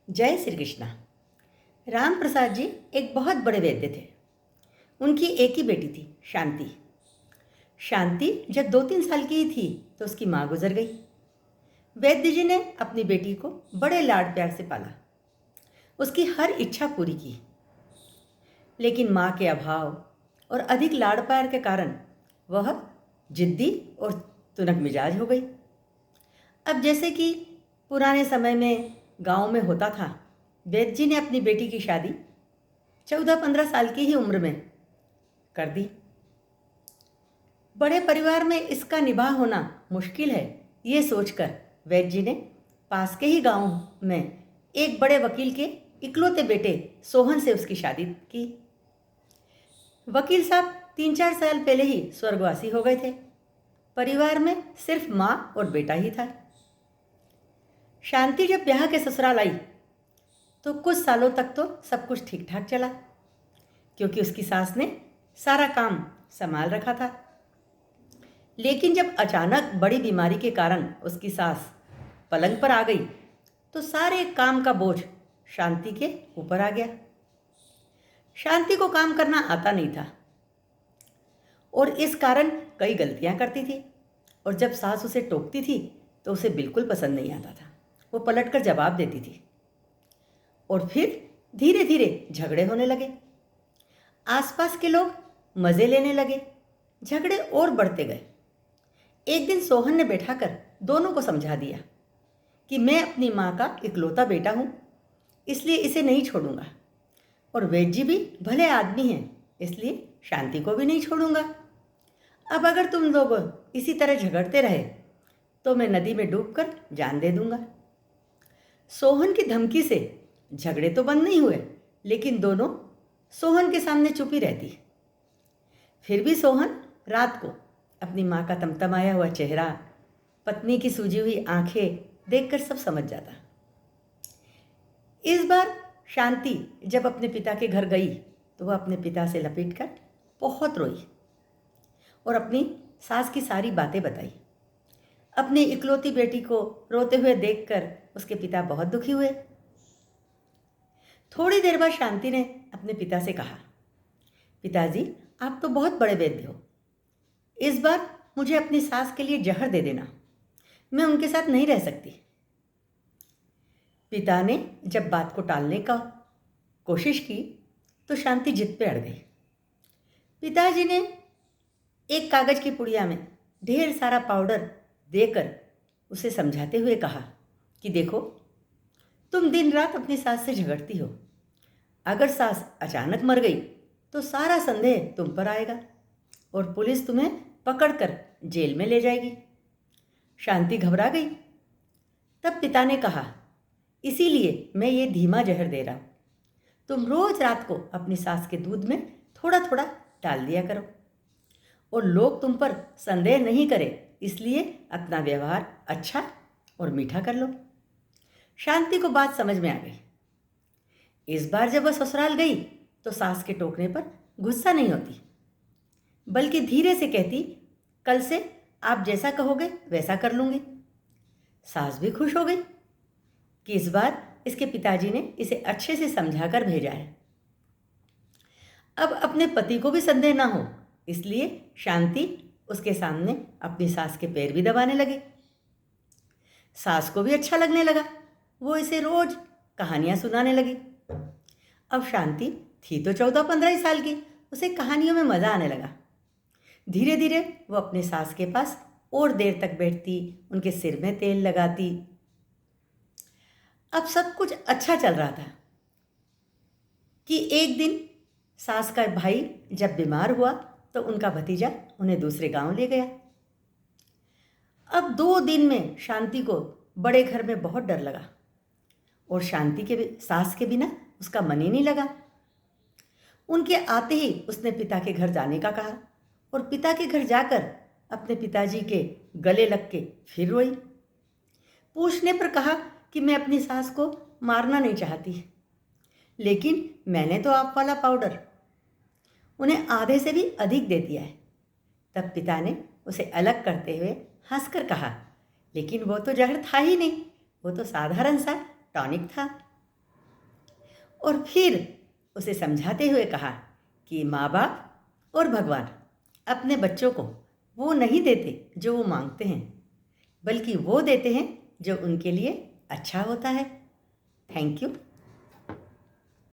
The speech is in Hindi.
जय श्री कृष्णा। राम प्रसाद जी एक बहुत बड़े वैद्य थे। उनकी एक ही बेटी थी, शांति। शांति जब 2-3 साल की ही थी तो उसकी माँ गुजर गई। वैद्य जी ने अपनी बेटी को बड़े लाड प्यार से पाला, उसकी हर इच्छा पूरी की। लेकिन माँ के अभाव और अधिक लाड प्यार के कारण वह जिद्दी और तुनक मिजाज हो गई। अब जैसे कि पुराने समय में गांव में होता था, वैद्य जी ने अपनी बेटी की शादी 14-15 साल की ही उम्र में कर दी। बड़े परिवार में इसका निभाव होना मुश्किल है, ये सोचकर वैद्य जी ने पास के ही गांव में एक बड़े वकील के इकलौते बेटे सोहन से उसकी शादी की। वकील साहब 3-4 साल पहले ही स्वर्गवासी हो गए थे। परिवार में सिर्फ माँ और बेटा ही था। शांति जब ब्याह के ससुराल आई तो कुछ सालों तक तो सब कुछ ठीक ठाक चला, क्योंकि उसकी सास ने सारा काम संभाल रखा था। लेकिन जब अचानक बड़ी बीमारी के कारण उसकी सास पलंग पर आ गई तो सारे काम का बोझ शांति के ऊपर आ गया। शांति को काम करना आता नहीं था और इस कारण कई गलतियां करती थी, और जब सास उसे टोकती थी तो उसे बिल्कुल पसंद नहीं आता था। वो पलटकर जवाब देती थी और फिर धीरे धीरे झगड़े होने लगे। आसपास के लोग मज़े लेने लगे, झगड़े और बढ़ते गए। एक दिन सोहन ने बैठाकर दोनों को समझा दिया कि मैं अपनी माँ का इकलौता बेटा हूँ, इसलिए इसे नहीं छोड़ूंगा, और वैद्य जी भी भले आदमी हैं, इसलिए शांति को भी नहीं छोड़ूंगा। अब अगर तुम लोग इसी तरह झगड़ते रहे तो मैं नदी में डूबकर जान दे दूंगा। सोहन की धमकी से झगड़े तो बंद नहीं हुए, लेकिन दोनों सोहन के सामने चुप ही रहती। फिर भी सोहन रात को अपनी माँ का तमतमाया हुआ चेहरा, पत्नी की सूजी हुई आंखें देखकर सब समझ जाता। इस बार शांति जब अपने पिता के घर गई तो वह अपने पिता से लपेटकर बहुत रोई और अपनी सास की सारी बातें बताई। अपनी इकलौती बेटी को रोते हुए देखकर उसके पिता बहुत दुखी हुए। थोड़ी देर बाद शांति ने अपने पिता से कहा, पिताजी, आप तो बहुत बड़े वैद्य हो, इस बार मुझे अपनी सास के लिए जहर दे देना, मैं उनके साथ नहीं रह सकती। पिता ने जब बात को टालने का कोशिश की तो शांति जिद पे अड़ गई। पिताजी ने एक कागज की पुड़िया में ढेर सारा पाउडर देकर उसे समझाते हुए कहा कि देखो, तुम दिन रात अपनी सास से झगड़ती हो, अगर सास अचानक मर गई तो सारा संदेह तुम पर आएगा और पुलिस तुम्हें पकड़कर जेल में ले जाएगी। शांति घबरा गई। तब पिता ने कहा, इसीलिए मैं ये धीमा जहर दे रहा हूँ, तुम रोज रात को अपनी सास के दूध में थोड़ा थोड़ा डाल दिया करो, और लोग तुम पर संदेह नहीं करें, इसलिए अपना व्यवहार अच्छा और मीठा कर लो। शांति को बात समझ में आ गई। इस बार जब वह ससुराल गई तो सास के टोकने पर गुस्सा नहीं होती, बल्कि धीरे से कहती, कल से आप जैसा कहोगे वैसा कर लूँगी। सास भी खुश हो गई कि इस बार इसके पिताजी ने इसे अच्छे से समझाकर भेजा है। अब अपने पति को भी संदेह ना हो, इसलिए शांति उसके सामने अपनी सास के पैर भी दबाने लगी। सास को भी अच्छा लगने लगा, वो इसे रोज कहानियाँ सुनाने लगी। अब शांति थी तो 14-15 ही साल की, उसे कहानियों में मज़ा आने लगा। धीरे धीरे वो अपने सास के पास और देर तक बैठती, उनके सिर में तेल लगाती। अब सब कुछ अच्छा चल रहा था कि एक दिन सास का भाई जब बीमार हुआ तो उनका भतीजा उन्हें दूसरे गांव ले गया। अब 2 दिन में शांति को बड़े घर में बहुत डर लगा, और शांति के सास के बिना उसका मन ही नहीं लगा। उनके आते ही उसने पिता के घर जाने का कहा, और पिता के घर जाकर अपने पिताजी के गले लग के फिर रोई। पूछने पर कहा कि मैं अपनी सास को मारना नहीं चाहती, लेकिन मैंने तो आप वाला पाउडर उन्हें आधे से भी अधिक दे दिया है। तब पिता ने उसे अलग करते हुए हंसकर कहा, लेकिन वो तो जहर था ही नहीं, वो तो साधारण सा टॉनिक था। और फिर उसे समझाते हुए कहा कि माँ बाप और भगवान अपने बच्चों को वो नहीं देते जो वो मांगते हैं, बल्कि वो देते हैं जो उनके लिए अच्छा होता है। Thank you.